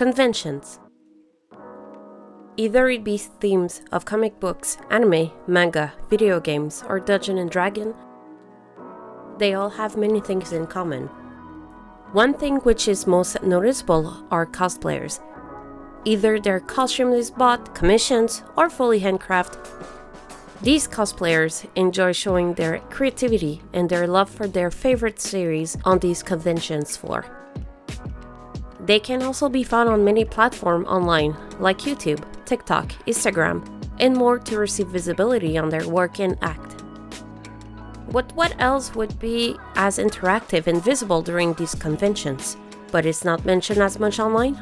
Conventions. Either it be themes of comic books, anime, manga, video games, or Dungeons & Dragons, they all have many things in common. One thing which is most noticeable are cosplayers. Either their costume is bought, commissioned, or fully handcrafted. These cosplayers enjoy showing their creativity and their love for their favorite series on these conventions floor. They can also be found on many platforms online like YouTube, TikTok, Instagram, and more to receive visibility on their work and act. But what else would be as interactive and visible during these conventions, but is not mentioned as much online?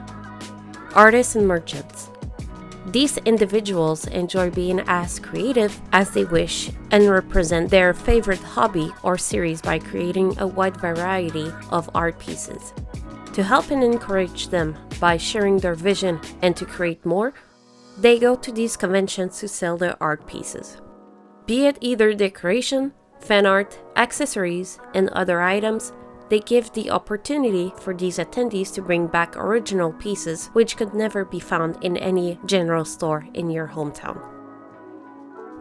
Artists and merchants. These individuals enjoy being as creative as they wish and represent their favorite hobby or series by creating a wide variety of art pieces. To help and encourage them by sharing their vision and to create more, they go to these conventions to sell their art pieces. Be it either decoration, fan art, accessories, and other items, they give the opportunity for these attendees to bring back original pieces which could never be found in any general store in your hometown.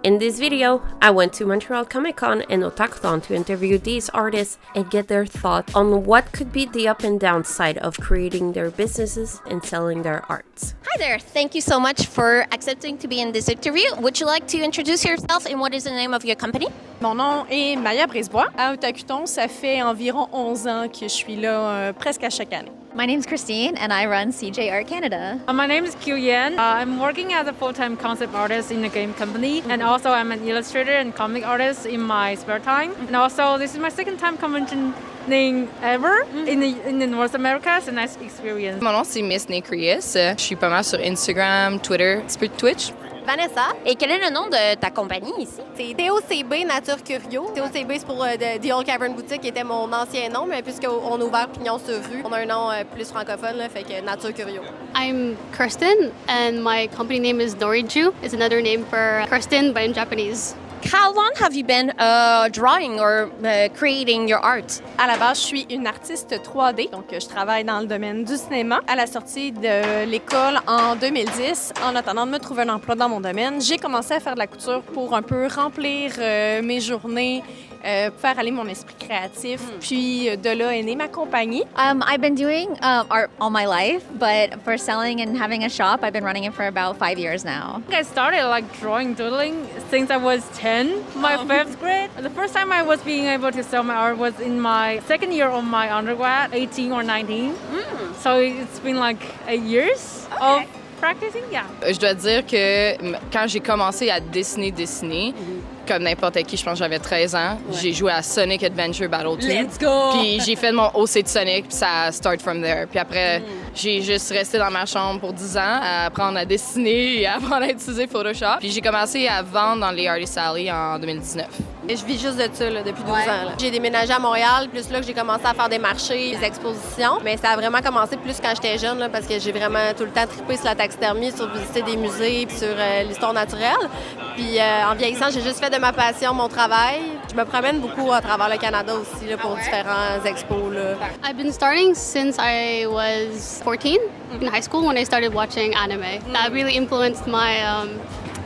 In this video, I went to Montreal Comic Con and Otakuthon to interview these artists and get their thoughts on what could be the up and down side of creating their businesses and selling their arts. Hi there, thank you so much for accepting to be in this interview. Would you like to introduce yourself and what is the name of your company? Mon nom est Maya Brisebois. À Otakuthon, ça fait environ 11 ans que je suis là presque à chaque année. My name's Christine, and I run CJ Art Canada. My name is Q Yan. I'm working as a full-time concept artist in a game company, and also I'm an illustrator and comic artist in my spare time. And also, this is my second time conventioning ever in the North America. It's a nice experience. Mon nom, c'est Miss Necreus. Je suis pas mal sur Instagram, Twitter, un petit peu de Twitch. Vanessa. Et quel est le nom de ta compagnie ici? C'est TOCB Nature Curio. TOCB, c'est pour The Old Cavern Boutique, qui était mon ancien nom, mais puisqu'on a ouvert Pignon sur rue, on a un nom plus francophone, là, fait que Nature Curio. I'm Kirsten, and my company name is Noriju. It's another name for Kirsten, but in Japanese. How long have you been drawing or creating your art? À la base, je suis une artiste 3D, donc je travaille dans le domaine du cinéma. À la sortie de l'école en 2010, en attendant de me trouver un emploi dans mon domaine, j'ai commencé à faire de la couture pour un peu remplir mes journées, faire aller mon esprit créatif. Puis de là est née ma compagnie. I've been doing art all my life, but for selling and having a shop, I've been running it for about 5 years now. I started doodling since I was 10, my 5th grade. The first time I was being able to sell my art was in my second year of my undergrad, 18 or 19. So it's been 8 years of practicing, yeah. Je dois dire que quand j'ai commencé à dessiner, comme n'importe qui, je pense que j'avais 13 ans, j'ai joué à Sonic Adventure Battle 2. Let's go! Puis j'ai fait mon OC de Sonic, puis ça start from there. Puis après, j'ai juste resté dans ma chambre pour 10 ans à apprendre à dessiner et à apprendre à utiliser Photoshop. Puis j'ai commencé à vendre dans les Artist Alley en 2019. Et je vis juste de ça là, depuis 12 ans. Là. J'ai déménagé à Montréal, plus là que j'ai commencé à faire des marchés, des expositions. Mais ça a vraiment commencé plus quand j'étais jeune, là, parce que j'ai vraiment tout le temps trippé sur la taxidermie, sur visiter des musées, puis sur l'histoire naturelle. Puis en vieillissant, j'ai juste fait de ma passion mon travail. Je me promène beaucoup à travers le Canada aussi là, pour différents expos. Là. I've been starting since I was 14 in high school when I started watching anime. That really influenced my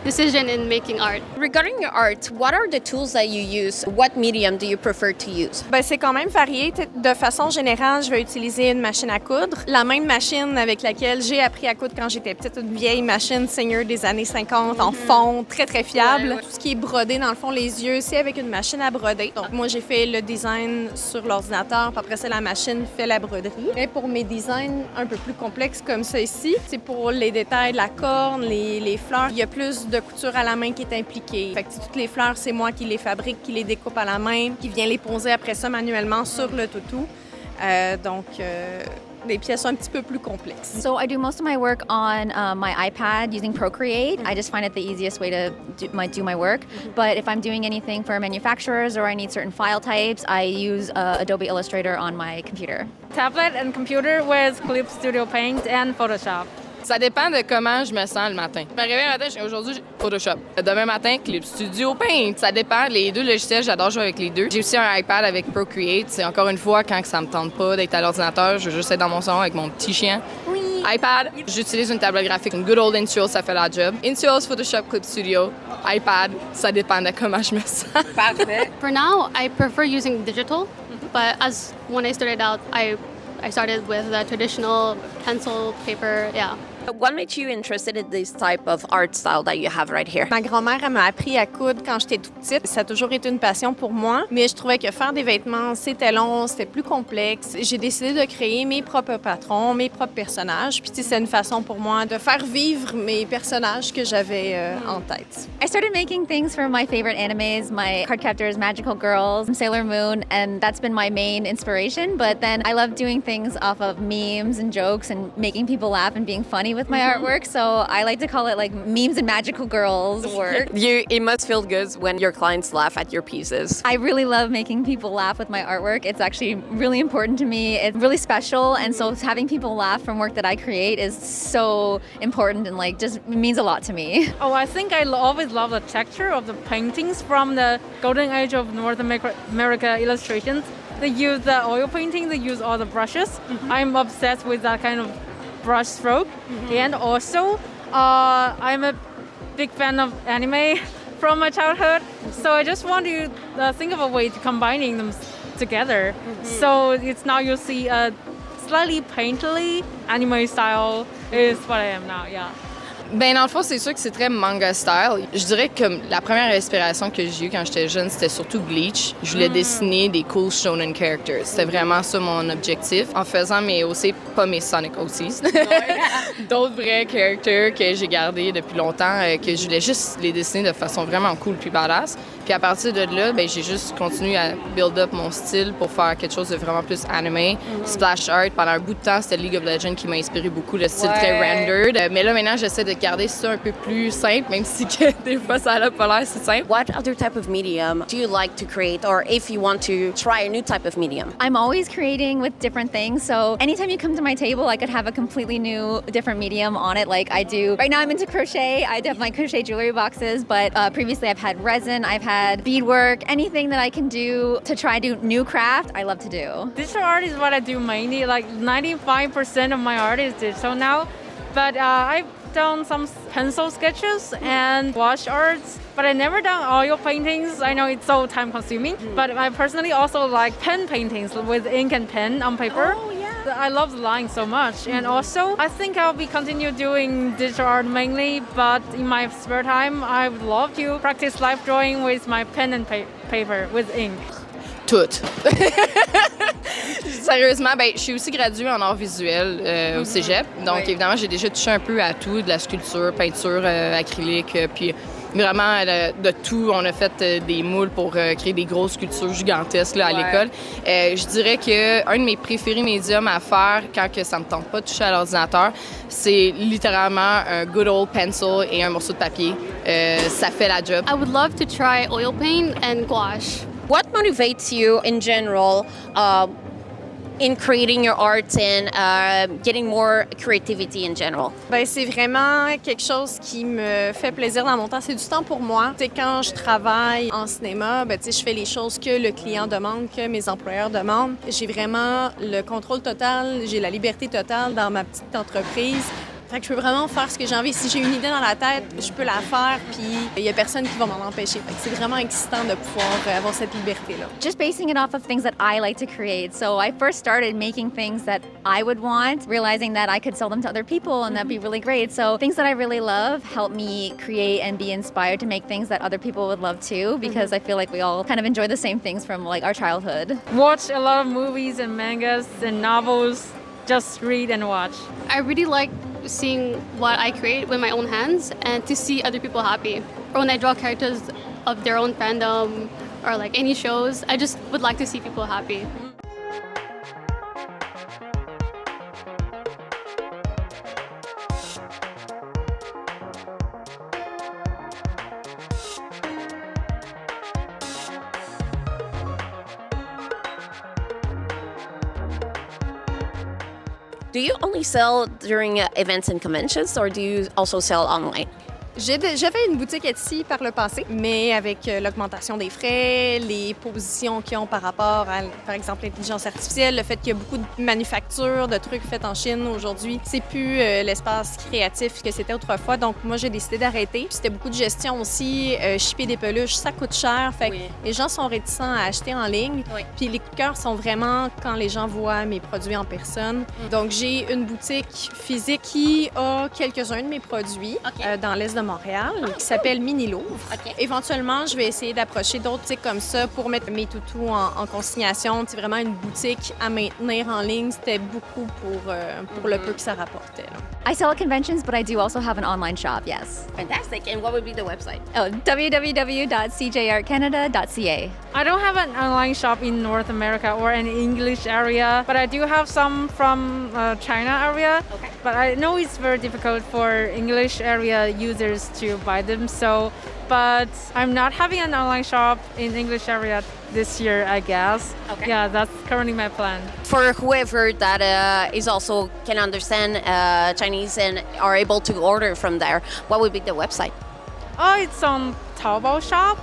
decision in making art. Regarding your art, what are the tools that you use? What medium do you prefer to use? Ben, c'est quand même varié. De façon générale, je vais utiliser une machine à coudre. La même machine avec laquelle j'ai appris à coudre quand j'étais petite, une vieille machine Seigneur des années 50 en fond, très, très fiable. Tout ce qui est brodé, dans le fond, les yeux, c'est avec une machine à broder. Donc, moi, j'ai fait le design sur l'ordinateur, puis après ça, la machine fait la broderie. Et pour mes designs un peu plus complexes comme ça ici, c'est pour les détails de la corne, les fleurs. Il y a plus de couture à la main qui est impliquée. Fait que toutes les fleurs, c'est moi qui les fabrique, qui les découpe à la main, qui vient les poser après ça manuellement sur le toutou. Donc, des pièces un petit peu plus complexes. So I do most of my work on my iPad using Procreate. I just find it the easiest way to do my work. But if I'm doing anything for manufacturers or I need certain file types, I use Adobe Illustrator on my computer. Tablet and computer with Clip Studio Paint and Photoshop. Ça dépend de comment je me sens le matin. Je me réveille le matin, je dis aujourd'hui, Photoshop. Demain matin, Clip Studio Paint. Ça dépend. Les deux logiciels, j'adore jouer avec les deux. J'ai aussi un iPad avec Procreate. C'est encore une fois, quand ça me tente pas d'être à l'ordinateur, je veux juste être dans mon salon avec mon petit chien. Oui, iPad, j'utilise une tablette graphique, une good old Intuos, ça fait la job. Intuos, Photoshop, Clip Studio, iPad, ça dépend de comment je me sens. Parfait. For now, I prefer using digital, but as when I started out, I started with the traditional pencil, paper, yeah. What made you interested in this type of art style that you have right here? Ma grand-mère, elle m'a appris à coudre quand j'étais toute petite. Ça a toujours été une passion pour moi, mais je trouvais que faire des vêtements, c'était long, c'était plus complexe. J'ai décidé de créer mes propres patrons, mes propres personnages. Puis c'est une façon pour moi de faire vivre mes personnages que j'avais en tête. I started making things from my favorite animes, my Cardcaptors, Magical Girls, Sailor Moon, and that's been my main inspiration. But then I love doing things off of memes and jokes and making people laugh and being funny with my artwork. So I like to call it like memes and Magical Girls work. It must feel good when your clients laugh at your pieces. I really love making people laugh with my artwork. It's actually really important to me. It's really special, and so having people laugh from work that I create is so important and like just means a lot to me. Oh, I think I always love the texture of the paintings from the golden age of North America illustrations. They use the oil painting, they use all the brushes. I'm obsessed with that kind of brush stroke. And also, I'm a big fan of anime from my childhood. So I just want to think of a way to combining them together. So it's now you see a slightly painterly anime style is what I am now, yeah. Ben dans le fond, c'est sûr que c'est très manga style. Je dirais que la première inspiration que j'ai eue quand j'étais jeune, c'était surtout Bleach. Je voulais dessiner des cool shonen characters. C'était vraiment ça mon objectif. En faisant mes OC, pas mes Sonic OCs, d'autres vrais characters que j'ai gardés depuis longtemps, que je voulais juste les dessiner de façon vraiment cool puis badass. Puis à partir de là, ben j'ai juste continué à build up mon style pour faire quelque chose de vraiment plus anime, splash art. Pendant un bout de temps, c'était League of Legends qui m'a inspiré beaucoup, le style très rendered. Mais là maintenant, j'essaie de garder ça un peu plus simple, même si que des fois ça n'a pas l'air si simple. What other type of medium do you like to create, or if you want to try a new type of medium? I'm always creating with different things, so anytime you come to my table, I could have a completely new, different medium on it like I do. Right now I'm into crochet. I have my crochet jewelry boxes, but previously I've had resin, I've had beadwork, anything that I can do to try to do new craft, I love to do. Digital art is what I do mainly. Like 95% of my art is digital now, but I've done some pencil sketches and wash arts, but I never done oil paintings. I know it's so time consuming, but I personally also like pen paintings with ink and pen on paper. Oh, yeah. I love the line so much, and also I think I'll be continue doing digital art mainly, but in my spare time I would love to practice life drawing with my pen and paper with ink. Tout. Sérieusement, ben, je suis aussi graduée en arts visuels au cégep. Donc, évidemment, j'ai déjà touché un peu à tout, de la sculpture, peinture, acrylique, puis vraiment de tout. On a fait des moules pour créer des grosses sculptures gigantesques là, à l'école. Je dirais qu'un de mes préférés médiums à faire quand que ça me tente pas de toucher à l'ordinateur, c'est littéralement un good old pencil et un morceau de papier. Ça fait la job. I would love to try oil paint and gouache. What motivates you in general in creating your art and getting more creativity in general? Ben, c'est vraiment quelque chose qui me fait plaisir dans mon temps. C'est du temps pour moi. T'sais, quand je travaille en cinéma, ben, je fais les choses que le client demande, que mes employeurs demandent. J'ai vraiment le contrôle total, j'ai la liberté totale dans ma petite entreprise. Fait que je peux vraiment faire ce que j'ai envie. Si j'ai une idée dans la tête, je peux la faire, puis il y a personne qui va m'en empêcher. Fait que c'est vraiment excitant de pouvoir avoir cette liberté-là. Just basing it off of things that I like to create. So I first started making things that I would want, realizing that I could sell them to other people and that'd be really great. So things that I really love help me create and be inspired to make things that other people would love too, because I feel like we all kind of enjoy the same things from like our childhood. Watch a lot of movies and mangas and novels. Just read and watch. I really like seeing what I create with my own hands and to see other people happy. Or when I draw characters of their own fandom or like any shows, I just would like to see people happy. Do you only sell during events and conventions, or do you also sell online? J'avais une boutique Etsy par le passé, mais avec l'augmentation des frais, les positions qu'ils ont par rapport à, par exemple, l'intelligence artificielle, le fait qu'il y a beaucoup de manufactures, de trucs faits en Chine aujourd'hui, c'est plus l'espace créatif que c'était autrefois. Donc, moi, j'ai décidé d'arrêter. Puis c'était beaucoup de gestion aussi. Shipper des peluches, ça coûte cher. Fait que les gens sont réticents à acheter en ligne. Puis les coups de cœur sont vraiment quand les gens voient mes produits en personne. Donc, j'ai une boutique physique qui a quelques-uns de mes produits dans l'est de Montréal, qui s'appelle Mini Louvre. Éventuellement, je vais essayer d'approcher d'autres boutiques comme ça pour mettre mes toutous en consignation. C'est vraiment une boutique à maintenir en ligne. C'était beaucoup pour le peu que ça rapportait. Là. I sell at conventions, but I do also have an online shop, yes. Fantastic. And what would be the website? Oh, www.cjrcanada.ca. I don't have an online shop in North America or an English area, but I do have some from China area. Okay. But I know it's very difficult for English area users to buy them. But I'm not having an online shop in English area this year, I guess. Okay. Yeah, that's currently my plan. For whoever that is also can understand Chinese and are able to order from there, what would be the website? Oh, it's on Taobao shop.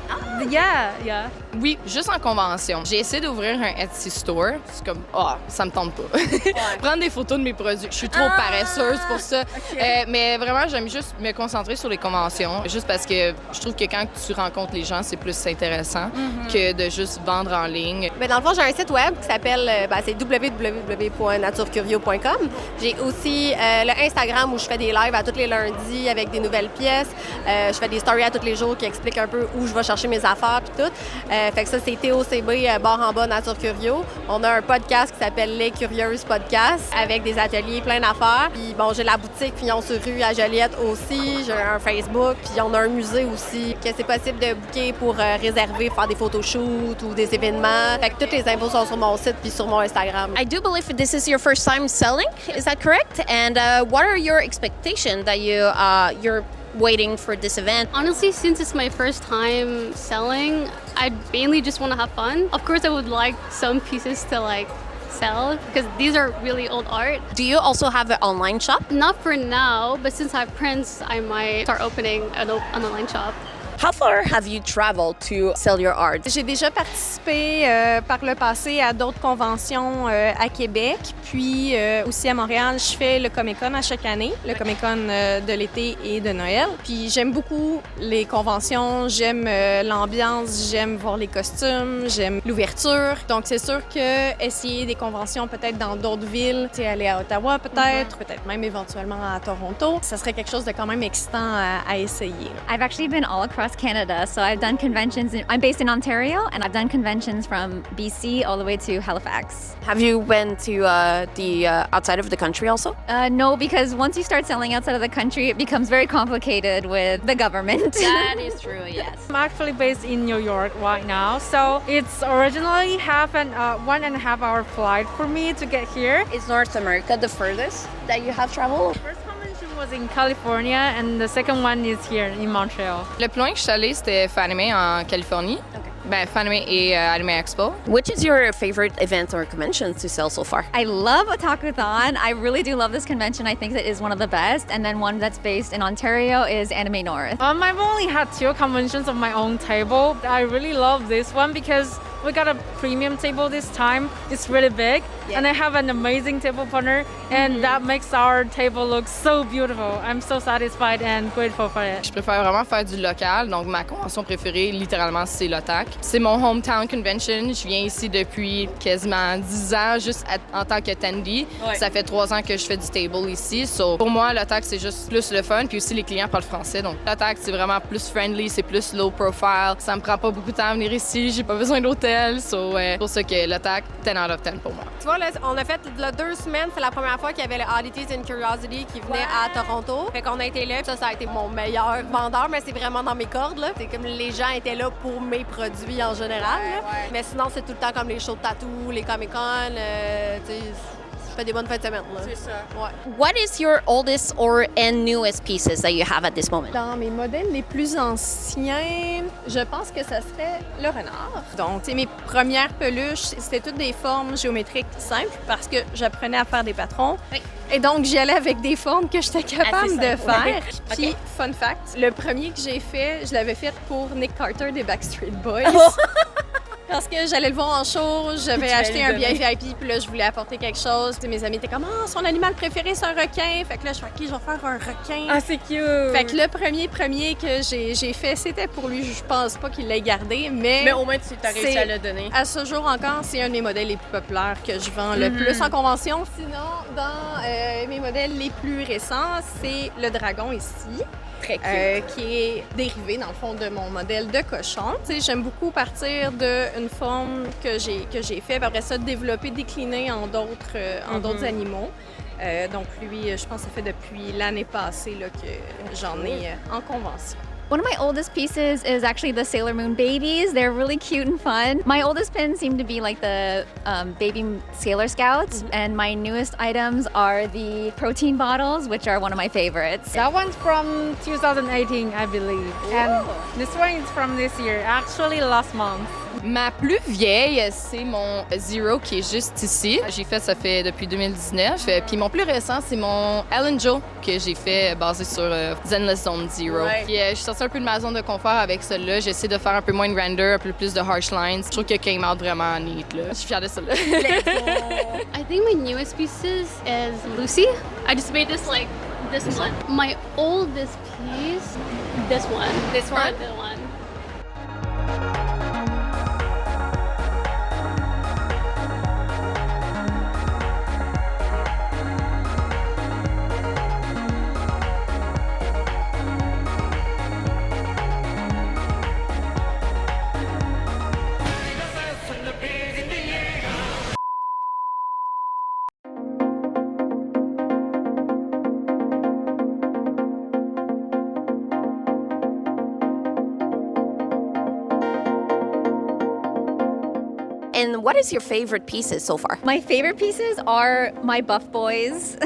Yeah. Oui, juste en convention. J'ai essayé d'ouvrir un Etsy store. C'est comme, ça me tente pas. Prendre des photos de mes produits. Je suis trop paresseuse pour ça. Mais vraiment, j'aime juste me concentrer sur les conventions. Juste parce que je trouve que quand tu rencontres les gens, c'est plus intéressant que de juste vendre en ligne. Bien, dans le fond, j'ai un site web qui s'appelle c'est www.naturecurio.com. J'ai aussi le Instagram où je fais des lives à tous les lundis avec des nouvelles pièces. Je fais des stories à tous les jours qui expliquent un peu où je vais chercher mes affaires puis tout. Fait que ça, c'est TOCB, barre en bas, Nature Curio. On a un podcast qui s'appelle Les Curieuses Podcast avec des ateliers, plein d'affaires. Puis bon, j'ai la boutique Fillon-sur-Rue à Joliette aussi. J'ai un Facebook. Puis on a un musée aussi que c'est possible de booker pour réserver, faire des photoshoots ou des événements. Fait que toutes les infos sont sur mon site puis sur mon Instagram. I do believe this is your first time selling. Is that correct? And what are your expectations that you're waiting for this event? Honestly, since it's my first time selling, I mainly just want to have fun. Of course, I would like some pieces to sell because these are really old art. Do you also have an online shop? Not for now, but since I have prints, I might start opening an online shop. How far have you traveled to sell your art? J'ai déjà participé par le passé à d'autres conventions à Québec, puis aussi à Montréal. Je fais le Comic-Con à chaque année, le Comic-Con de l'été et de Noël. Puis j'aime beaucoup les conventions, j'aime l'ambiance, j'aime voir les costumes, j'aime l'ouverture. Donc c'est sûr que essayer des conventions peut-être dans d'autres villes, aller à Ottawa peut-être même éventuellement à Toronto, ça serait quelque chose de quand même excitant à essayer. I've actually been all across Canada, so I've done conventions. I'm based in Ontario, and I've done conventions from BC all the way to Halifax. Have you been to the outside of the country also? No, because once you start selling outside of the country, it becomes very complicated with the government. That is true, yes. I'm actually based in New York right now, so it's originally 1.5 hour flight for me to get here. Is North America the furthest that you have traveled? First convention was in California, and the second one is here in Montreal. Le plus loin que je suis allée, c'était Fanime en Californie. Ben, Fanime et Anime Expo. Which is your favorite event or convention to sell so far? I love Otakuthon. I really do love this convention. I think that is one of the best. And then one that's based in Ontario is Anime North. I've only had 2 conventions of my own table. I really love this one because we got a premium table this time. It's really big, and I have an amazing table partner, and that makes our table look so beautiful. I'm so satisfied and grateful for it. Je préfère vraiment faire du local, donc ma convention préférée, littéralement, c'est l'OTAC. C'est mon hometown convention. Je viens ici depuis quasiment 10 ans, juste en tant qu'attendee. Ça fait 3 ans que je fais du table ici. So, pour moi, l'OTAC, c'est juste plus le fun, puis aussi les clients parlent français. Donc, l'OTAC, c'est vraiment plus friendly, c'est plus low profile. Ça me prend pas beaucoup de temps à venir ici, j'ai pas besoin d'hôtel. So, c'est pour ça que l'OTAC, 10 out of 10 pour moi. Tu vois, là, on a fait 2 semaines, c'est la première fois qu'il y avait le Oddities and Curiosity qui venait à Toronto. Fait qu'on a été là, ça a été mon meilleur vendeur, mais c'est vraiment dans mes cordes, là. C'est comme les gens étaient là pour mes produits en général, là. Mais sinon, c'est tout le temps comme les shows de tatou, les Comic-Con, tu sais. fais des bonnes fins de semaine. C'est ça. Ouais. What is your oldest or and newest pieces that you have at this moment? Dans mes modèles les plus anciens, je pense que ça serait le renard. Donc, tu sais, mes premières peluches, c'était toutes des formes géométriques simples parce que j'apprenais à faire des patrons. Oui. Et donc, j'y allais avec des formes que j'étais capable de faire. Ouais. Puis, OK. fun fact, le premier que j'ai fait, je l'avais fait pour Nick Carter des Backstreet Boys. Parce que j'allais le voir en show, j'avais acheté un billet VIP, puis là, je voulais apporter quelque chose. Puis mes amis étaient comme « Ah, son animal préféré, c'est un requin! » Fait que là, je fais « OK, je vais faire un requin. » Ah, c'est cute! Fait que le premier que j'ai fait, c'était pour lui. Je pense pas qu'il l'ait gardé, mais au moins, tu as réussi à le donner. à ce jour encore, c'est un des modèles les plus populaires que je vends le plus en convention. Sinon, dans mes modèles les plus récents, c'est le dragon ici. Très cute. Qui est dérivé, dans le fond, de mon modèle de cochon. Tu sais, j'aime beaucoup partir d'une forme que j'ai fait, puis après ça, développer, décliner en d'autres animaux. Donc lui, je pense que ça fait depuis l'année passée là, que j'en ai en convention. One of my oldest pieces is actually the Sailor Moon babies. They're really cute and fun. My oldest pins seem to be like the baby Sailor Scouts, and my newest items are the protein bottles, which are one of my favorites. That one's from 2018, I believe. And this one is from this year, actually last month. Ma plus vieille, c'est mon Zero qui est juste ici. J'ai fait ça fait depuis 2019. Puis mon plus récent, c'est mon Ellen Joe que j'ai fait basé sur Zenless Zone Zero. Ouais. Puis je suis sortie un peu de ma zone de confort avec celle-là. J'essaie de faire un peu moins de render, un peu plus de harsh lines. Je trouve que came out vraiment neat. Là. Je suis fière de celle-là. I think my newest pieces is Lucy. I just made this like this one. My oldest piece, this one. This one? The one. And what is your favorite pieces so far? My favorite pieces are my Buff Boys.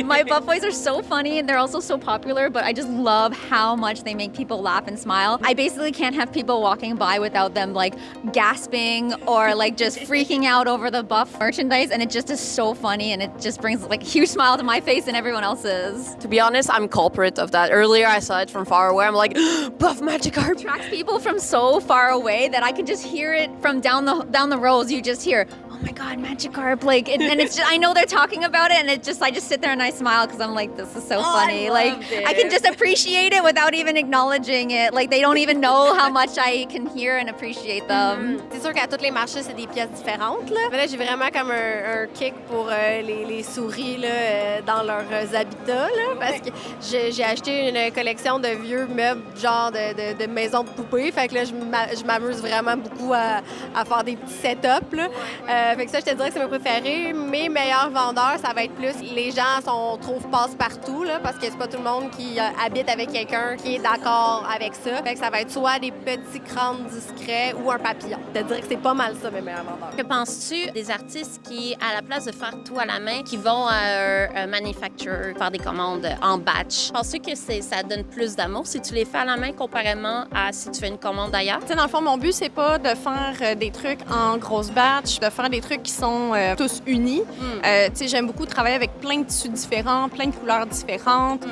My Buff Boys are so funny and they're also so popular, but I just love how much they make people laugh and smile. I basically can't have people walking by without them like gasping or like just freaking out over the Buff merchandise, and it just is so funny and it just brings like a huge smile to my face and everyone else's. To be honest, I'm culprit of that. Earlier, I saw it from far away. I'm like, Buff Magikarp! Attracts people from so far away that I can just hear it from down the rows. You just hear, oh my God, Magikarp! Like, and it's just, I know they're talking about it, and I just sit there and I smile because I'm like, this is so funny. Like, I can just appreciate it without even acknowledging it. Like, they don't even know how much I can hear and appreciate them. C'est sûr qu'à tous les marchés, c'est des pièces différentes. Là, mais là j'ai vraiment comme un kick pour les souris là, dans leurs habitats. Là, parce que j'ai acheté une collection de vieux meubles, genre de maisons de poupées. Fait que là, je m'amuse vraiment beaucoup à faire des petits setups. Là. Fait que ça, je te dirais que c'est mes préférés. Mes meilleurs vendeurs, ça va être plus les gens trouvent passe-partout, là, parce que c'est pas tout le monde qui habite avec quelqu'un qui est d'accord avec ça. Fait que ça va être soit des petits crânes discrets ou un papillon. Je te dirais que c'est pas mal ça, mes meilleurs vendeurs. Que penses-tu des artistes qui, à la place de faire tout à la main, qui vont à un manufacturer faire des commandes en batch? Penses-tu que ça donne plus d'amour si tu les fais à la main comparément à si tu fais une commande ailleurs? Tu sais, dans le fond, mon but, c'est pas de faire des trucs en grosse batch, de faire des trucs qui sont tous unis. Tu sais, j'aime beaucoup travailler avec plein de tissus différents, plein de couleurs différentes,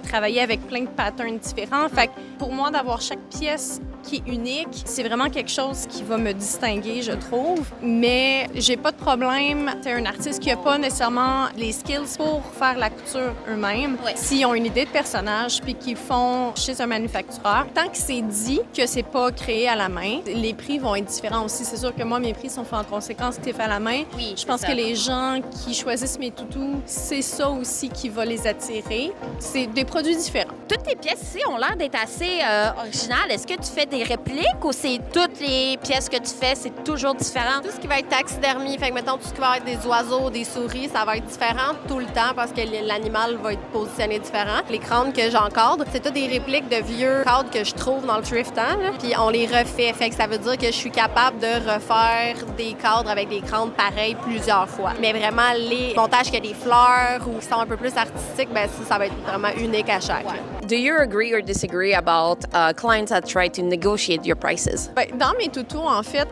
travailler avec plein de patterns différents. Fait que pour moi, d'avoir chaque pièce qui est unique, c'est vraiment quelque chose qui va me distinguer, je trouve. Mais j'ai pas de problème. C'est un artiste qui a pas nécessairement les skills pour faire la couture eux-mêmes. Ouais. S'ils ont une idée de personnage puis qu'ils font chez un manufactureur, tant que c'est dit que c'est pas créé à la main, les prix vont être différents aussi. C'est sûr que moi, mes prix sont faits en conséquence que c'est fait à la main. Oui, Je pense c'est que ça. les gens qui choisissent mes toutous, c'est ça aussi qui va les attirer. C'est des produits différents. Toutes tes pièces ici ont l'air d'être assez originales. Est-ce que tu fais des répliques ou c'est toutes les pièces que tu fais, c'est toujours différent? Tout ce qui va être taxidermie, fait que mettons tout ce qui va être des oiseaux, des souris, ça va être différent tout le temps parce que l'animal va être positionné différent. Les crânes que j'encadre, c'est toutes des répliques de vieux cadres que je trouve dans le thrift temps, là. Puis on les refait, fait que ça veut dire que je suis capable de refaire des cadres avec des crânes pareils plusieurs fois. Mais vraiment, les montages qui ont des fleurs ou qui sont un peu plus artistiques, ben ça va être vraiment unique à chaque. Ouais. Do you agree or disagree about clients that try to negotiate your prices? Ben, dans mes toutous, en fait,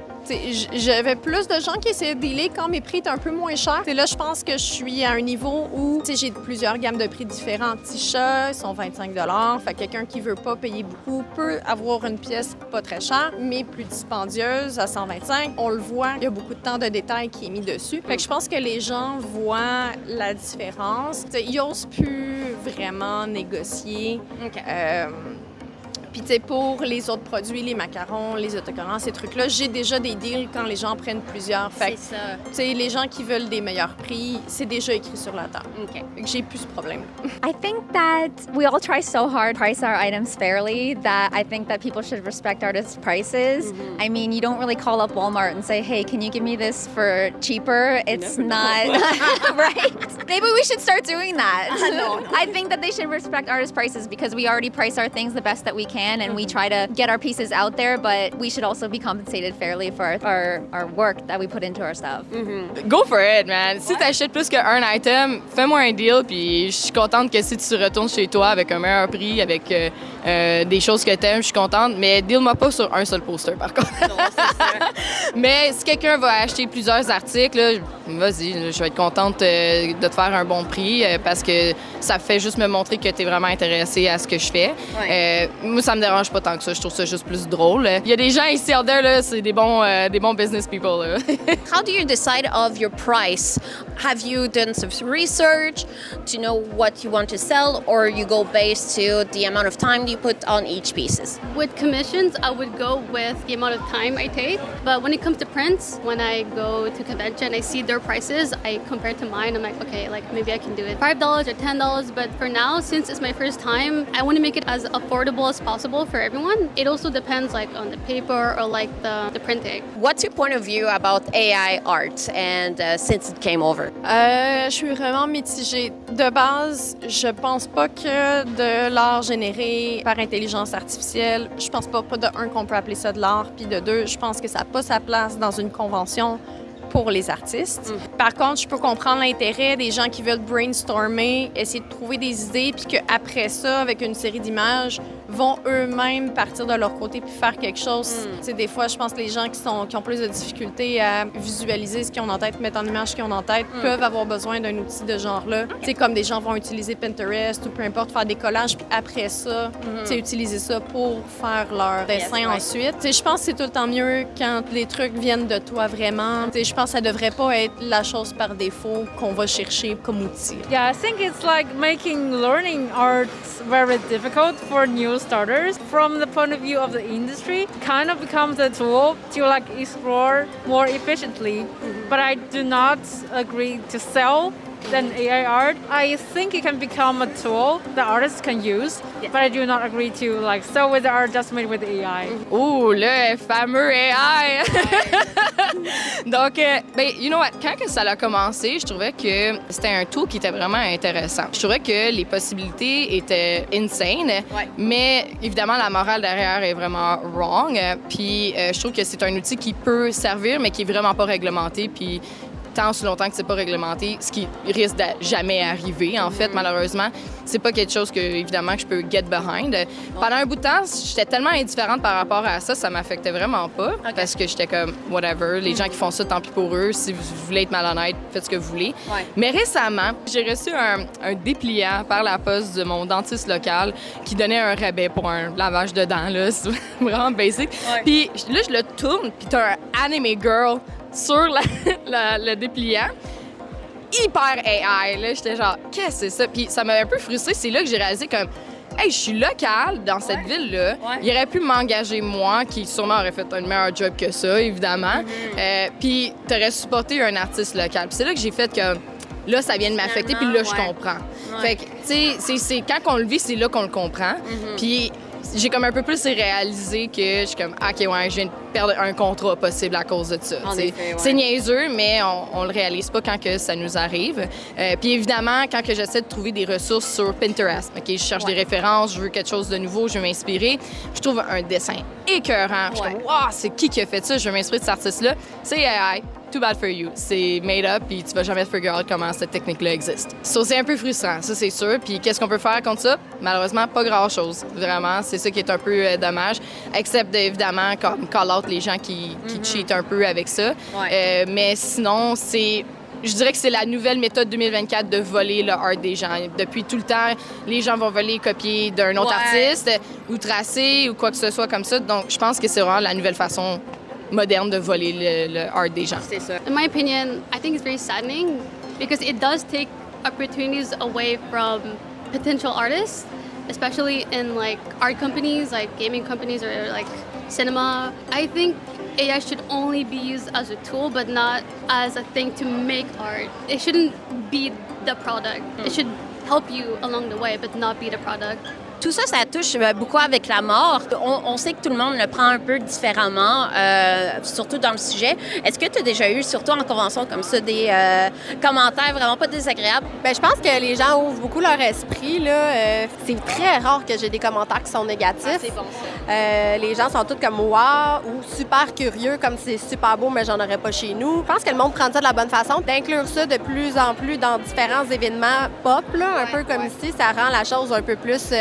j'avais plus de gens qui essayaient de dealer quand mes prix étaient un peu moins chers. Là, je pense que je suis à un niveau où j'ai plusieurs gammes de prix différents. Petits chats, ils sont 25 $. Fait que quelqu'un qui veut pas payer beaucoup peut avoir une pièce pas très chère, mais plus dispendieuse à 125. On le voit, il y a beaucoup de temps de détail qui est mis dessus. Fait que je pense que les gens voient la différence. Ils n'osent plus vraiment négocier. OK. Puis, tu sais, pour les autres produits, les macarons, les autocollants, ces trucs-là, j'ai déjà des deals quand les gens prennent plusieurs. Fait que, C'est ça. tu sais, les gens qui veulent des meilleurs prix, c'est déjà écrit sur la table. OK. Fait que j'ai plus ce problème. I think that we all try so hard to price our items fairly that I think that people should respect artists' prices. I mean, you don't really call up Walmart and say, hey, can you give me this for cheaper? It's not, right? Maybe we should start doing that. I think that they should respect artists' prices because we already price our things the best that we can and we try to get our pieces out there, but we should also be compensated fairly for our work that we put into our stuff. Go for it, man. Si t'achètes plus qu'un item, fais-moi un deal, puis je suis contente que si tu retournes chez toi avec un meilleur prix, avec des choses que t'aimes, je suis contente, mais deal-moi pas sur un seul poster, par contre. Non, c'est ça. Mais si quelqu'un va acheter plusieurs articles, là, vas-y, je vais être contente de te faire un bon prix parce que ça fait juste me montrer que t'es vraiment intéressé à ce que je fais. Ouais. Moi, ça me dérange pas tant que ça. Je trouve ça juste plus drôle. Il y a des gens ici out there, là, c'est des bons business people. Là. How do you decide of your price? Have you done some research to know what you want to sell, or you go based to the amount of time you put on each pieces? With commissions, I would go with the amount of time I take. But when it comes to prints, when I go to convention, I see their prices, I compare to mine. I'm like, okay, like maybe I can do it $5 or $10. But for now, since it's my first time, I want to make it as affordable as possible for everyone. It also depends like on the paper or like the printing. What's your point of view about AI art and since it came over? Je suis vraiment mitigée. De base, je pense pas que de l'art généré par intelligence artificielle, je pense pas de un qu'on peut appeler ça de l'art, puis de deux, je pense que ça n'a pas sa place dans une convention pour les artistes. Par contre, je peux comprendre l'intérêt des gens qui veulent brainstormer, essayer de trouver des idées, puis qu'après ça, avec une série d'images, vont eux-mêmes partir de leur côté puis faire quelque chose. Tu sais, des fois, je pense que les gens qui ont plus de difficultés à visualiser ce qu'ils ont en tête, mettre en image ce qu'ils ont en tête, peuvent avoir besoin d'un outil de genre-là. Tu sais, comme des gens vont utiliser Pinterest ou peu importe, faire des collages, puis après ça, tu sais, utiliser ça pour faire leur dessin ensuite. Tu sais, je pense que c'est tout le temps mieux quand les trucs viennent de toi vraiment. Tu sais, je pense que ça devrait pas être la chose par défaut qu'on va chercher comme outil. Yeah, I think it's like making learning art very difficult for new starters. From the point of view of the industry, kind of becomes a tool to like explore more efficiently. But I do not agree to sell than AI art. I think it can become a tool that artists can use, but I do not agree to like sell with the art just made with AI. Ouh, le fameux AI! Donc, ben, you know what? Quand que ça a commencé, je trouvais que c'était un tool qui était vraiment intéressant. Je trouvais que les possibilités étaient insane, mais évidemment, la morale derrière est vraiment wrong. Puis, je trouve que c'est un outil qui peut servir, mais qui est vraiment pas réglementé. Puis, tant aussi longtemps que c'est pas réglementé, ce qui risque de jamais arriver, en fait, malheureusement, c'est pas quelque chose que, évidemment, que je peux get behind. Pendant un bout de temps, j'étais tellement indifférente par rapport à ça, ça m'affectait vraiment pas, parce que j'étais comme, whatever, les gens qui font ça, tant pis pour eux, si vous voulez être malhonnête, faites ce que vous voulez. Mais récemment, j'ai reçu un dépliant par la poste de mon dentiste local qui donnait un rabais pour un lavage de dents, là, c'est vraiment basic. Puis là, je le tourne, puis t'as un anime girl sur le dépliant. Hyper AI, là. J'étais genre, qu'est-ce que c'est ça? Puis ça m'a un peu frustrée. C'est là que j'ai réalisé comme, hey, je suis locale dans cette ville-là. Il aurait pu m'engager moi, qui sûrement aurait fait un meilleur job que ça, évidemment. Puis t'aurais supporté un artiste local. Puis c'est là que j'ai fait que, là, ça vient de m'affecter, puis là, je comprends. Fait que, tu sais, c'est quand on le vit, c'est là qu'on le comprend. Puis j'ai comme un peu plus réalisé que je suis comme, OK, ouais, je viens de perdre un contrat possible à cause de ça. C'est niaiseux, mais on le réalise pas quand que ça nous arrive. Puis évidemment, quand que j'essaie de trouver des ressources sur Pinterest, OK, je cherche des références, je veux quelque chose de nouveau, je veux m'inspirer, je trouve un dessin écœurant. Je suis comme, wow, c'est qui a fait ça? Je veux m'inspirer de cet artiste-là. C'est AI. Too bad for you. C'est made up, puis tu vas jamais figure out comment cette technique-là existe. So, c'est un peu frustrant, ça, c'est sûr. Puis qu'est-ce qu'on peut faire contre ça? Malheureusement, pas grand-chose. Vraiment, c'est ça qui est un peu dommage. Except, évidemment, comme call out les gens qui cheatent un peu avec ça. Mais sinon, je dirais que c'est la nouvelle méthode 2024 de voler le art des gens. Depuis tout le temps, les gens vont voler, copier d'un autre artiste, ou tracer, ou quoi que ce soit comme ça. Donc, je pense que c'est vraiment la nouvelle façon moderne de voler le art des gens. C'est ça. In my opinion, I think it's very saddening because it does take opportunities away from potential artists, especially in like art companies, like gaming companies or like cinema. I think AI should only be used as a tool, but not as a thing to make art. It shouldn't be the product. It should help you along the way, but not be the product. Tout ça, ça touche beaucoup avec la mort. On sait que tout le monde le prend un peu différemment, surtout dans le sujet. Est-ce que tu as déjà eu, surtout en convention comme ça, des commentaires vraiment pas désagréables? Bien, je pense que les gens ouvrent beaucoup leur esprit, là. C'est très rare que j'ai des commentaires qui sont négatifs. Ah, c'est bon, ça. Les gens sont tous comme « wow » ou « super curieux », comme c'est super beau, mais j'en aurais pas chez nous. Je pense que le monde prend ça de la bonne façon. D'inclure ça de plus en plus dans différents événements pop, là, un peu comme ici, ça rend la chose un peu plus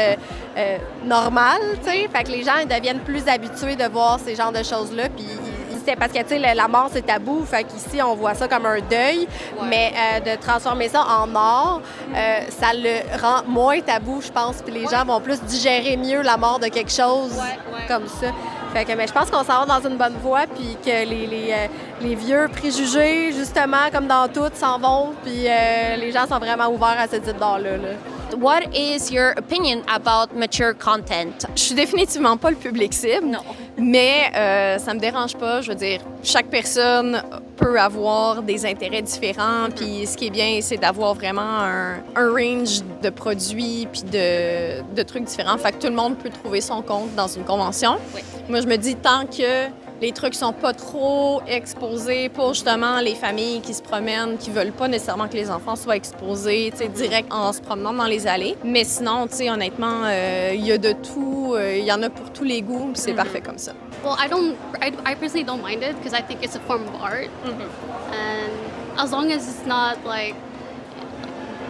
normale, tu sais. Fait que les gens ils deviennent plus habitués de voir ces genres de choses-là. Puis c'est parce que, tu sais, la mort, c'est tabou. Fait qu'ici, on voit ça comme un deuil. Mais de transformer ça en art, ça le rend moins tabou, je pense. Puis les gens vont plus digérer mieux la mort de quelque chose comme ça. Fait que, mais je pense qu'on s'en va dans une bonne voie, puis que les vieux préjugés, justement, comme dans tout, s'en vont, puis les gens sont vraiment ouverts à ce type d'art-là. What is your opinion about mature content? Je suis définitivement pas le public cible. Non. Mais ça me dérange pas. Je veux dire, chaque personne peut avoir des intérêts différents. Puis ce qui est bien, c'est d'avoir vraiment un range de produits puis de trucs différents. Fait que tout le monde peut trouver son compte dans une convention. Oui. Moi, je me dis, tant que les trucs sont pas trop exposés pour justement les familles qui se promènent, qui veulent pas nécessairement que les enfants soient exposés, tu sais, direct en se promenant dans les allées. Mais sinon, tu sais, honnêtement, il y a de tout, il y en a pour tous les goûts, c'est parfait comme ça. Well, I personally don't mind it because I think it's a form of art. And as long as it's not like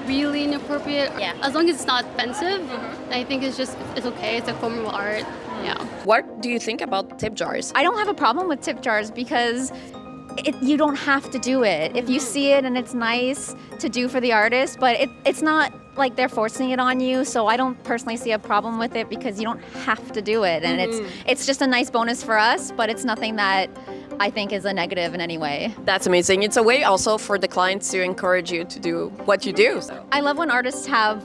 really inappropriate, as long as it's not offensive, I think it's okay. It's a form of art. Yeah. What do you think about tip jars? I don't have a problem with tip jars because you don't have to do it. If you see it and it's nice to do for the artist, but it's not like they're forcing it on you, so I don't personally see a problem with it because you don't have to do it, and it's just a nice bonus for us, but it's nothing that I think is a negative in any way. That's amazing. It's a way also for the clients to encourage you to do what you do. So. I love when artists have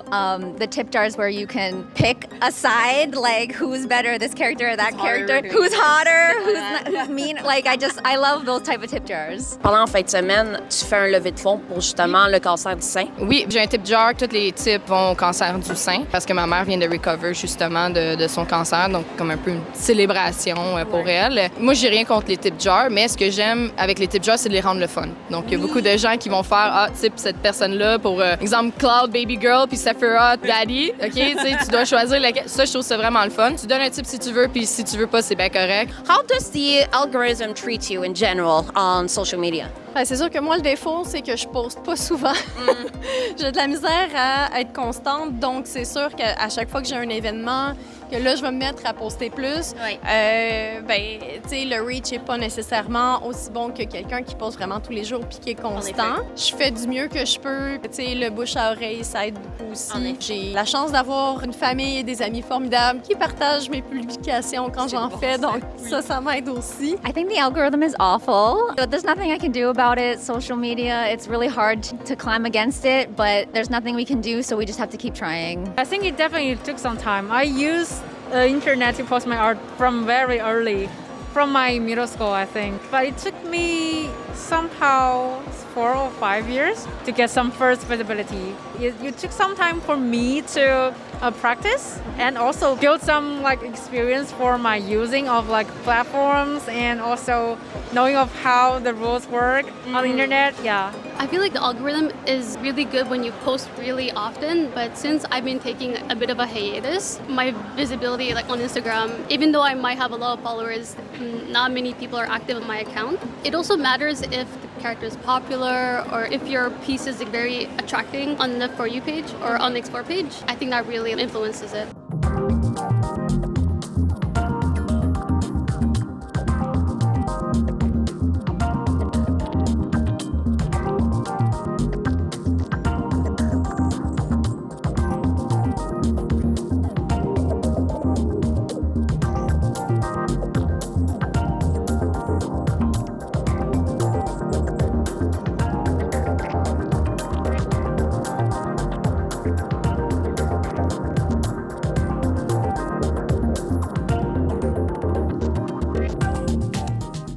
the tip jars where you can pick a side, like who's better, this character or that character, who's hotter, who's mean. Like I love those type of tip jars. Pendant en fin de semaine, tu fais un levée de fonds pour justement le cancer du sein. Oui, j'ai un tip jar. Tous les tips vont au cancer du sein parce que ma mère vient de recover justement de son cancer, donc comme un peu une célébration pour elle. Moi, j'ai rien contre les tip jars, mais ce que j'aime avec les tip jars, c'est de les rendre le fun. Donc, il y a beaucoup de gens qui vont faire type cette personne-là pour exemple Cloud Baby Girl puis Sephora Daddy. OK, tu dois choisir laquelle. Ça, je trouve ça vraiment le fun. Tu donnes un tip si tu veux, puis si tu veux pas, c'est bien correct. How does the algorithm treat you in general on social media? C'est sûr que moi, le défaut, c'est que je poste pas souvent. J'ai de la misère à être constante, donc c'est sûr qu'à chaque fois que j'ai un événement, que là, je vais me mettre à poster plus, oui. Tu sais, le reach n'est pas nécessairement aussi bon que quelqu'un qui poste vraiment tous les jours puis qui est constant. Je fais du mieux que je peux. Tu sais, le bouche à oreille, ça aide beaucoup aussi. J'ai la chance d'avoir une famille et des amis formidables qui partagent mes publications quand j'en fais, donc ça m'aide aussi. I think the algorithm is awful. There's nothing I can do about it. Social media, it's really hard to climb against it, but there's nothing we can do, so we just have to keep trying. I think it definitely took some time. I used the internet to post my art from very early. from my middle school, I think. But it took me somehow 4 or 5 years to get some first visibility. It took some time for me to practice and also build some like experience for my using of like platforms and also knowing of how the rules work on the internet. Yeah. I feel like the algorithm is really good when you post really often, but since I've been taking a bit of a hiatus, my visibility like on Instagram, even though I might have a lot of followers, not many people are active on my account. It also matters if the character is popular or if your piece is very attracting on the For You page or on the Explore page. I think that really influences it.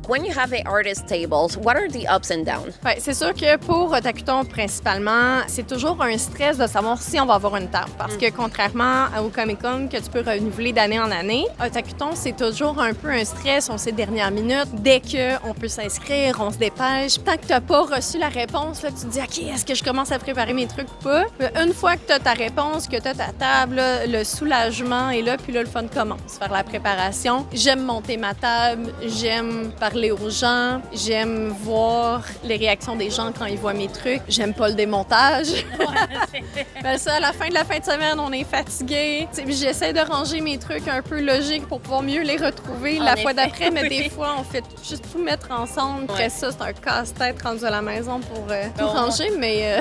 When you have the artist tables, what are the ups and downs? Ouais, c'est sûr que pour Otakuton, principalement, c'est toujours un stress de savoir si on va avoir une table. Parce que contrairement au Comic-Con que tu peux renouveler d'année en année, Otakuton, c'est toujours un peu un stress. On sait dernière minute. Dès qu'on peut s'inscrire, on se dépêche. Tant que tu n'as pas reçu la réponse, là, tu te dis « OK, est-ce que je commence à préparer mes trucs ou pas? » Une fois que tu as ta réponse, que tu as ta table, là, le soulagement est là, puis là, le fun commence. Faire la préparation. J'aime monter ma table. J'aime parler aux gens. J'aime voir les réactions des gens quand ils voient mes trucs. J'aime pas le démontage. Ben ça, à la fin de semaine, on est fatigué. J'essaie de ranger mes trucs un peu logiques pour pouvoir mieux les retrouver la fois d'après, mais des fois, on fait juste tout mettre ensemble. Après ça, c'est un casse-tête rendu à la maison pour tout ranger, mais...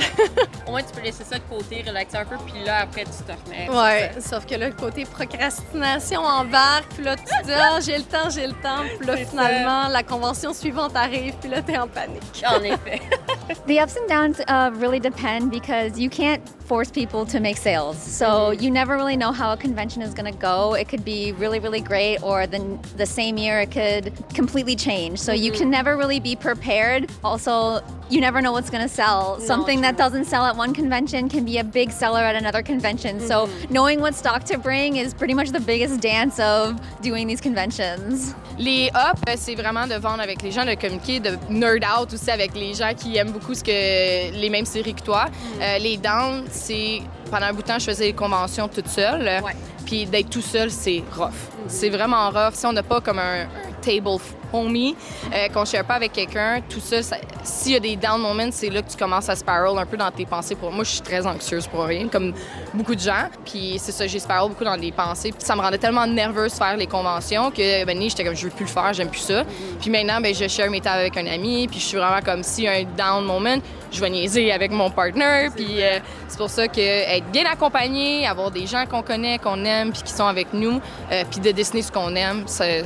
Au moins, tu peux laisser ça de côté, relaxer un peu, puis là, après, tu te remets. Ouais, sauf que là, le côté procrastination embarque, puis là, tu te dis « Ah, j'ai le temps. » Puis là, finalement, la convention suivante arrive, puis là, t'es en panique. En effet. The ups and downs really depend because you can't force people to make sales. So you never really know how a convention is going to go. It could be really, really great, or then the same year it could completely change. So you can never really be prepared. Also, you never know what's going to sell. Something that doesn't sell at one convention can be a big seller at another convention. So knowing what stock to bring is pretty much the biggest dance of doing these conventions. Les ups, c'est vraiment de vendre avec les gens, de communiquer, de nerd out aussi avec les gens qui aiment beaucoup les mêmes séries que toi. Les downs, c'est pendant un bout de temps, je faisais des conventions toute seule. Puis d'être tout seul, c'est rough. C'est vraiment rough. Si on n'a pas comme un table homie, qu'on ne share pas avec quelqu'un, tout ça, s'il y a des down moments, c'est là que tu commences à spiral un peu dans tes pensées. Moi, je suis très anxieuse pour rien, comme beaucoup de gens. Puis c'est ça, j'ai spiral beaucoup dans des pensées. Puis ça me rendait tellement nerveuse de faire les conventions que, j'étais comme, je veux plus le faire, j'aime plus ça. Puis maintenant, je share mes tables avec un ami. Puis je suis vraiment comme, s'il y a un down moment, je vais niaiser avec mon partner. Puis c'est pour ça que être bien accompagné, avoir des gens qu'on connaît, qu'on aime, puis qui sont avec nous, puis de dessiner ce qu'on aime, c'est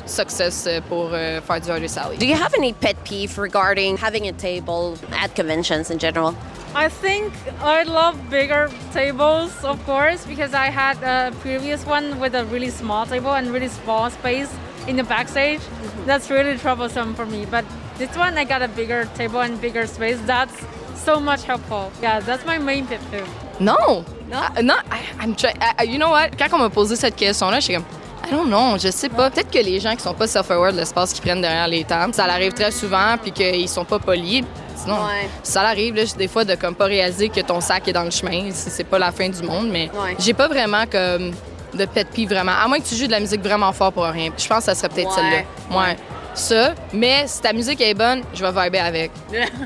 success pour faire du Artist Alley. Do you have any pet peeve regarding having a table at conventions in general? I think I love bigger tables, of course, because I had a previous one with a really small table and really small space in the backstage. That's really troublesome for me. But this one, I got a bigger table and bigger space. That's so much helpful. Yeah, that's my main pet peeve. Non! Non, you know what? Quand on m'a posé cette question-là, je suis comme, I don't know, je sais pas. Peut-être que les gens qui sont pas self-aware de l'espace qu'ils prennent derrière les tables, ça l'arrive très souvent, puis qu'ils sont pas polis. Sinon, ça l'arrive là, des fois de comme pas réaliser que ton sac est dans le chemin, c'est pas la fin du monde, mais j'ai pas vraiment comme de pet peeve vraiment. À moins que tu joues de la musique vraiment fort pour rien. Je pense que ça serait peut-être celle-là. Ouais. Ça, mais si ta musique est bonne, je vais vibrer avec.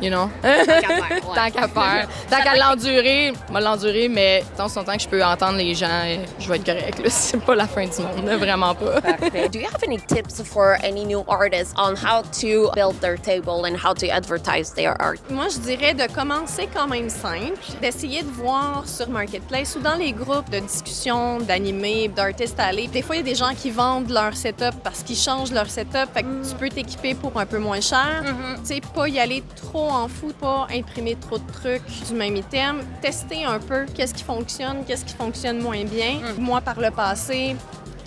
You know? Tant qu'à faire. Tant qu'à l'endurer, je vais l'endurer, mais tant son temps que je peux entendre les gens, je vais être correct. Là. C'est pas la fin du monde, là, vraiment pas. Do you have any tips for any new artists on how to build their table and how to advertise their art? Moi, je dirais de commencer quand même simple, d'essayer de voir sur Marketplace ou dans les groupes de discussion, d'animés, d'Artist Alley. Des fois, il y a des gens qui vendent leur setup parce qu'ils changent leur setup. Fait que tu peux t'équiper pour un peu moins cher. Tu sais, pas y aller trop en fou, pas imprimer trop de trucs du même item. Tester un peu qu'est-ce qui fonctionne moins bien. Moi, par le passé,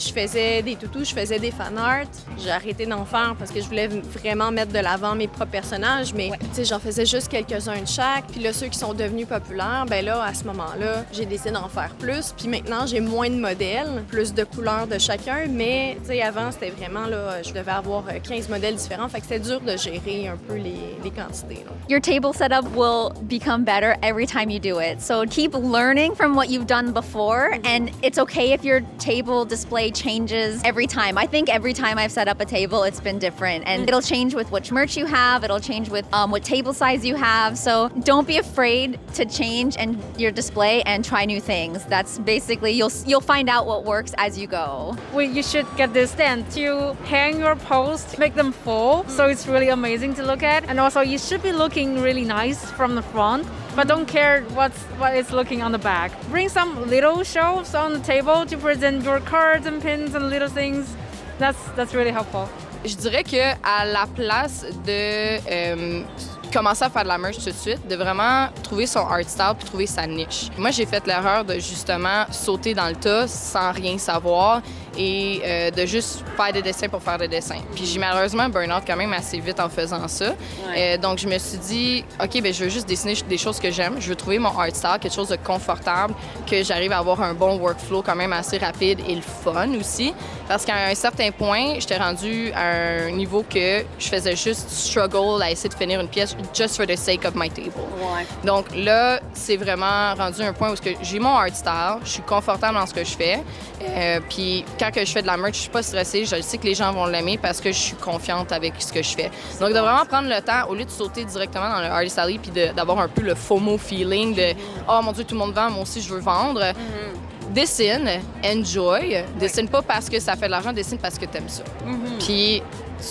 Je faisais des toutous, je faisais des fan art. J'ai arrêté d'en faire parce que je voulais vraiment mettre de l'avant mes propres personnages, mais tu sais, j'en faisais juste quelques-uns de chaque. Puis là, ceux qui sont devenus populaires, ben là, à ce moment-là, j'ai décidé d'en faire plus. Puis maintenant, j'ai moins de modèles, plus de couleurs de chacun, mais tu sais, avant, c'était vraiment, là, je devais avoir 15 modèles différents, fait que c'était dur de gérer un peu les quantités. Là. Your table setup will become better every time you do it. So keep learning from what you've done before, and it's okay if your table display changes every time. I think every time I've set up a table, it's been different, and it'll change with which merch you have, it'll change with what table size you have. So don't be afraid to change and your display and try new things. That's basically, you'll find out what works as you go. Well, you should get this stand to hang your posts, make them full, so it's really amazing to look at. And also, you should be looking really nice from the front, but don't care what is looking on the back. Bring some little shelves on the table to present your cards and pins and little things. That's really helpful. Je dirais que à la place de commencer à faire de la merch tout de suite, de vraiment trouver son art style puis trouver sa niche. Moi, j'ai fait l'erreur de justement sauter dans le tas sans rien savoir et de juste faire des dessins pour faire des dessins. Puis j'ai malheureusement burn-out quand même assez vite en faisant ça. Ouais. Donc je me suis dit, OK, ben je veux juste dessiner des choses que j'aime. Je veux trouver mon art style, quelque chose de confortable, que j'arrive à avoir un bon workflow quand même assez rapide et le fun aussi. Parce qu'à un certain point, j'étais rendue à un niveau que je faisais juste struggle à essayer de finir une pièce just for the sake of my table. Ouais. Donc là, c'est vraiment rendu un point où j'ai mon art style, je suis confortable dans ce que je fais. Puis quand que je fais de la merch, je suis pas stressée, je sais que les gens vont l'aimer parce que je suis confiante avec ce que je fais. Donc de vraiment prendre le temps, au lieu de sauter directement dans le Artist Alley puis d'avoir un peu le FOMO feeling de « Oh mon Dieu, tout le monde vend, moi aussi je veux vendre », dessine, enjoy. Dessine pas parce que ça fait de l'argent, dessine parce que t'aimes ça. Puis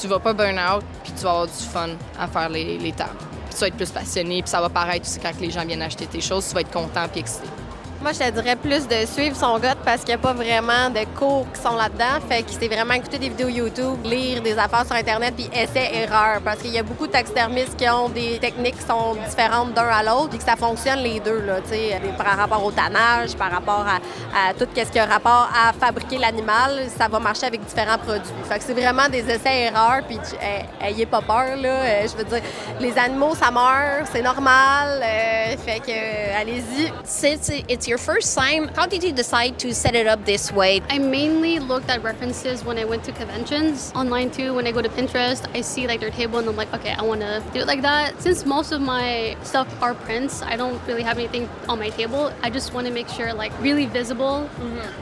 tu vas pas burn out, puis tu vas avoir du fun à faire les tables. Puis tu vas être plus passionné, puis ça va paraître aussi quand les gens viennent acheter tes choses, tu vas être content puis excité. Moi, je te dirais plus de suivre son gut parce qu'il n'y a pas vraiment de cours qui sont là-dedans. Fait que c'est vraiment écouter des vidéos YouTube, lire des affaires sur Internet, puis essai-erreur. Parce qu'il y a beaucoup de taxidermistes qui ont des techniques qui sont différentes d'un à l'autre, puis que ça fonctionne les deux, là, tu sais, par rapport au tannage, par rapport à tout ce qui a rapport à fabriquer l'animal, ça va marcher avec différents produits. Fait que c'est vraiment des essais-erreurs, puis ayez pas peur, là. Je veux dire, les animaux, ça meurt, c'est normal. Fait que, allez-y. It's your first time. How did you decide to set it up this way? I mainly looked at references when I went to conventions. Online too, when I go to Pinterest, I see like their table and I'm like, okay, I want to do it like that. Since most of my stuff are prints, I don't really have anything on my table. I just want to make sure like really visible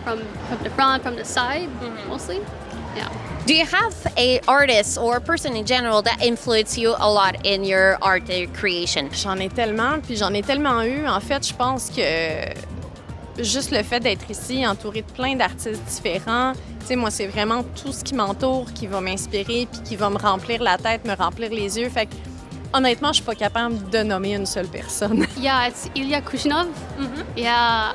from the front, from the side, mostly. Yeah. Do you have an artist or a person in general that influenced you a lot in your art creation? J'en ai tellement, puis j'en ai tellement eu. En fait, je pense que juste le fait d'être ici, entourée de plein d'artistes différents, tu sais, moi, c'est vraiment tout ce qui m'entoure qui va m'inspirer puis qui va me remplir la tête, me remplir les yeux. Fait que, honnêtement, je suis pas capable de nommer une seule personne. Yeah, it's Ilya Kushinov. Yeah,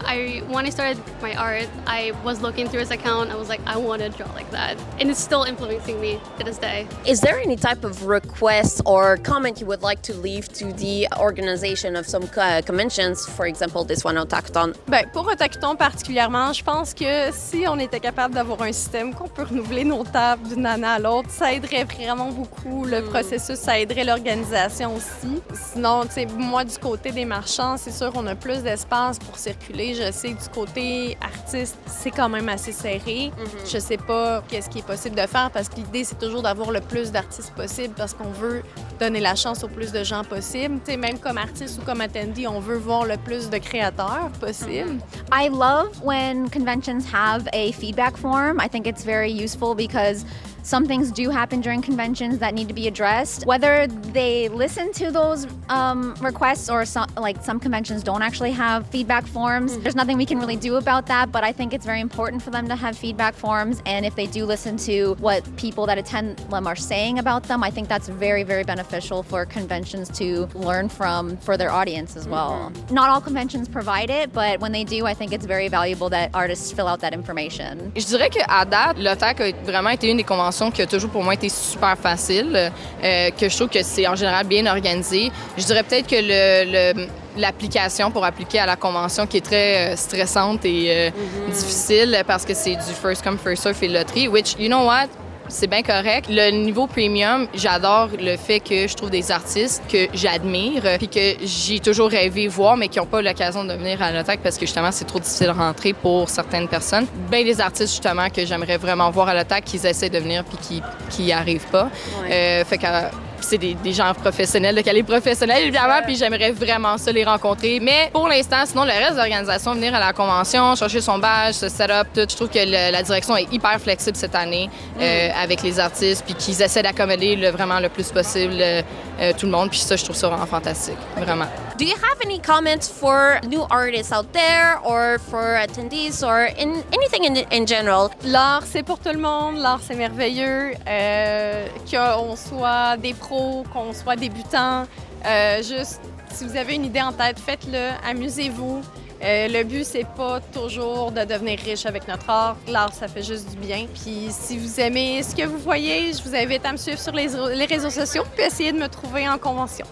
when I started my art, I was looking through his account. I was like, I want to draw like that. And it's still influencing me to this day. Is there any type of request or comment you would like to leave to the organization of some conventions, for example, this one, Otakuton? Ben, pour Otakuton particulièrement, je pense que si on était capable d'avoir un système qu'on peut renouveler nos tables d'une année à l'autre, ça aiderait vraiment beaucoup le processus, ça aiderait l'organisation aussi. Sinon, tu sais, moi, du côté des marchands, c'est sûr qu'on a plus d'espace pour circuler. Je sais que du côté artiste, c'est quand même assez serré. Je sais pas qu'est-ce qui est possible de faire parce que l'idée, c'est toujours d'avoir le plus d'artistes possible parce qu'on veut donner la chance au plus de gens possible. Tu sais, même comme artiste ou comme attendee, on veut voir le plus de créateurs possible. I love when conventions have a feedback form. I think it's very useful because some things do happen during conventions that need to be addressed. Whether they listen to those requests or some conventions don't actually have feedback forms, there's nothing we can really do about that, but I think it's very important for them to have feedback forms, and if they do listen to what people that attend them are saying about them, I think that's very, very beneficial beneficial for conventions to learn from for their audience as well. Not all conventions provide it, but when they do, I think it's very valuable that artists fill out that information. Je dirais qu'à date, l'OTAC a vraiment été une des conventions qui a toujours pour moi été super facile, que je trouve que c'est en général bien organisé. Je dirais peut-être que l'application pour appliquer à la convention qui est très stressante et difficile parce que c'est du first come, first serve et loterie, which, you know what? C'est bien correct. Le niveau premium, j'adore le fait que je trouve des artistes que j'admire puis que j'ai toujours rêvé voir, mais qui n'ont pas l'occasion de venir à l'OTAC parce que justement, c'est trop difficile de rentrer pour certaines personnes. Bien des artistes justement que j'aimerais vraiment voir à l'OTAC qui essaient de venir puis qui n'y arrivent pas. Ouais. Fait que c'est des gens professionnels, de qualité professionnelle, évidemment, puis j'aimerais vraiment ça les rencontrer. Mais pour l'instant, sinon, le reste de l'organisation, venir à la convention, chercher son badge, ce setup, tout, je trouve que la direction est hyper flexible cette année avec les artistes, puis qu'ils essaient d'accommoder vraiment le plus possible tout le monde, puis ça, je trouve ça vraiment fantastique, vraiment. Do you have any comments for new artists out there or for attendees or anything in general? L'art, c'est pour tout le monde. L'art, c'est merveilleux. Qu'on soit des pros, qu'on soit débutants. Juste, si vous avez une idée en tête, faites-le, amusez-vous. Le but, c'est pas toujours de devenir riche avec notre art. L'art, ça fait juste du bien. Puis si vous aimez ce que vous voyez, je vous invite à me suivre sur les réseaux sociaux puis essayer de me trouver en convention.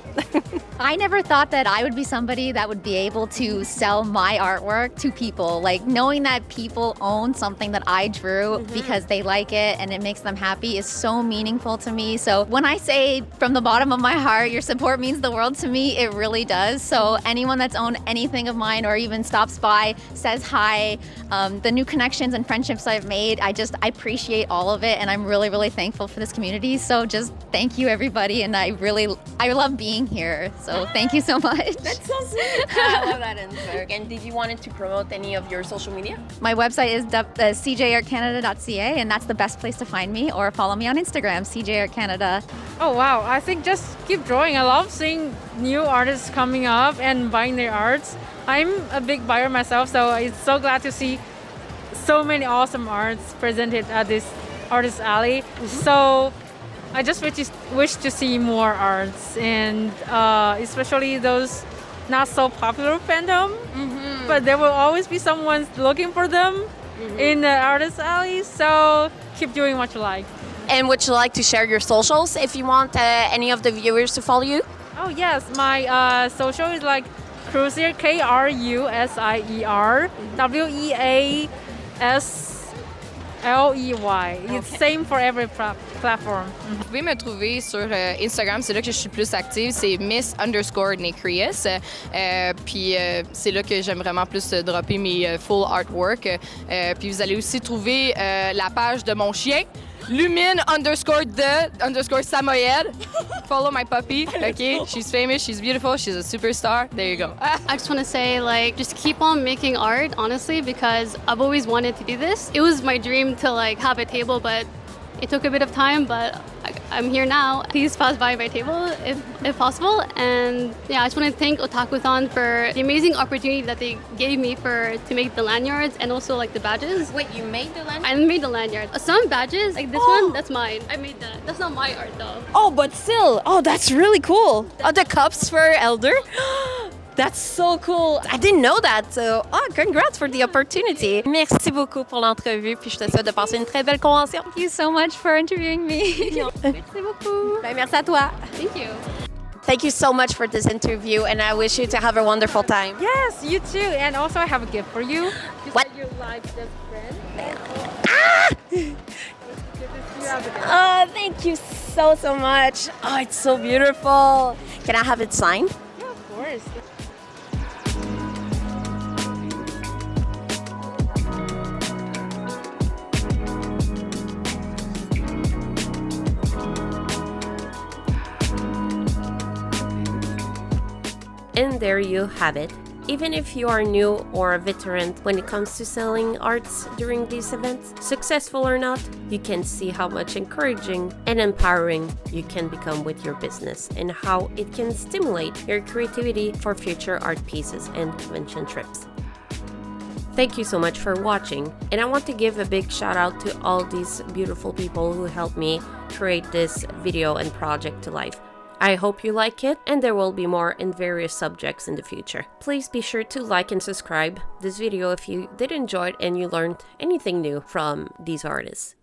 I never thought that I would be somebody that would be able to sell my artwork to people. Like knowing that people own something that I drew because they like it and it makes them happy is so meaningful to me. So when I say from the bottom of my heart, your support means the world to me, it really does. So anyone that's owned anything of mine or even stops by, says hi, the new connections and friendships I've made, I appreciate all of it and I'm really, really thankful for this community. So just thank you everybody and I love being here. So thank you so much. That's so sweet. I love that answer. And did you want to promote any of your social media? My website is cjartcanada.ca and that's the best place to find me, or follow me on Instagram, cjartcanada. Oh wow, I think just keep drawing. I love seeing new artists coming up and buying their arts. I'm a big buyer myself, so it's so glad to see so many awesome arts presented at this Artist Alley. So I just wish to see more arts, and especially those not so popular fandom. But there will always be someone looking for them in the Artist Alley. So keep doing what you like. And would you like to share your socials if you want any of the viewers to follow you? Oh yes, my social is like Crusier, Krusier, WEASLEY. It's same for every platform. Vous pouvez me trouver sur Instagram, c'est là que je suis plus active, c'est Miss_Necrius. Puis c'est là que j'aime vraiment plus dropper mes full artwork. Puis vous allez aussi trouver la page de mon chien, Lumine_the_Samoyed. Follow my puppy, okay? She's famous, she's beautiful, she's a superstar. There you go. I just want to say, like, just keep on making art, honestly, because I've always wanted to do this. It was my dream to, like, have a table, but it took a bit of time, but I'm here now. Please pass by my table if possible. And yeah, I just want to thank Otakuthon for the amazing opportunity that they gave me to make the lanyards and also like the badges. Wait, you made the lanyard? I made the lanyard. Some badges, like this one, that's mine. I made that. That's not my art though. Oh, but still. Oh, that's really cool. Oh, the cups for Elder? That's so cool. I didn't know that. So, congrats for the opportunity. Merci beaucoup pour l'entrevue. Puis je te souhaite de passer une très belle convention. Thank you so much for interviewing me. Merci beaucoup. Ben, merci à toi. Thank you. Thank you so much for this interview, and I wish you to have a wonderful time. Yes, you too. And also, I have a gift for you. What? Your live best friend. Oh, thank you so much. Oh, it's so beautiful. Can I have it signed? Yeah, of course. And there you have it. Even if you are new or a veteran when it comes to selling arts during these events, successful or not, you can see how much encouraging and empowering you can become with your business and how it can stimulate your creativity for future art pieces and convention trips. Thank you so much for watching, and I want to give a big shout out to all these beautiful people who helped me create this video and project to life. I hope you like it, and there will be more in various subjects in the future. Please be sure to like and subscribe this video if you did enjoy it and you learned anything new from these artists.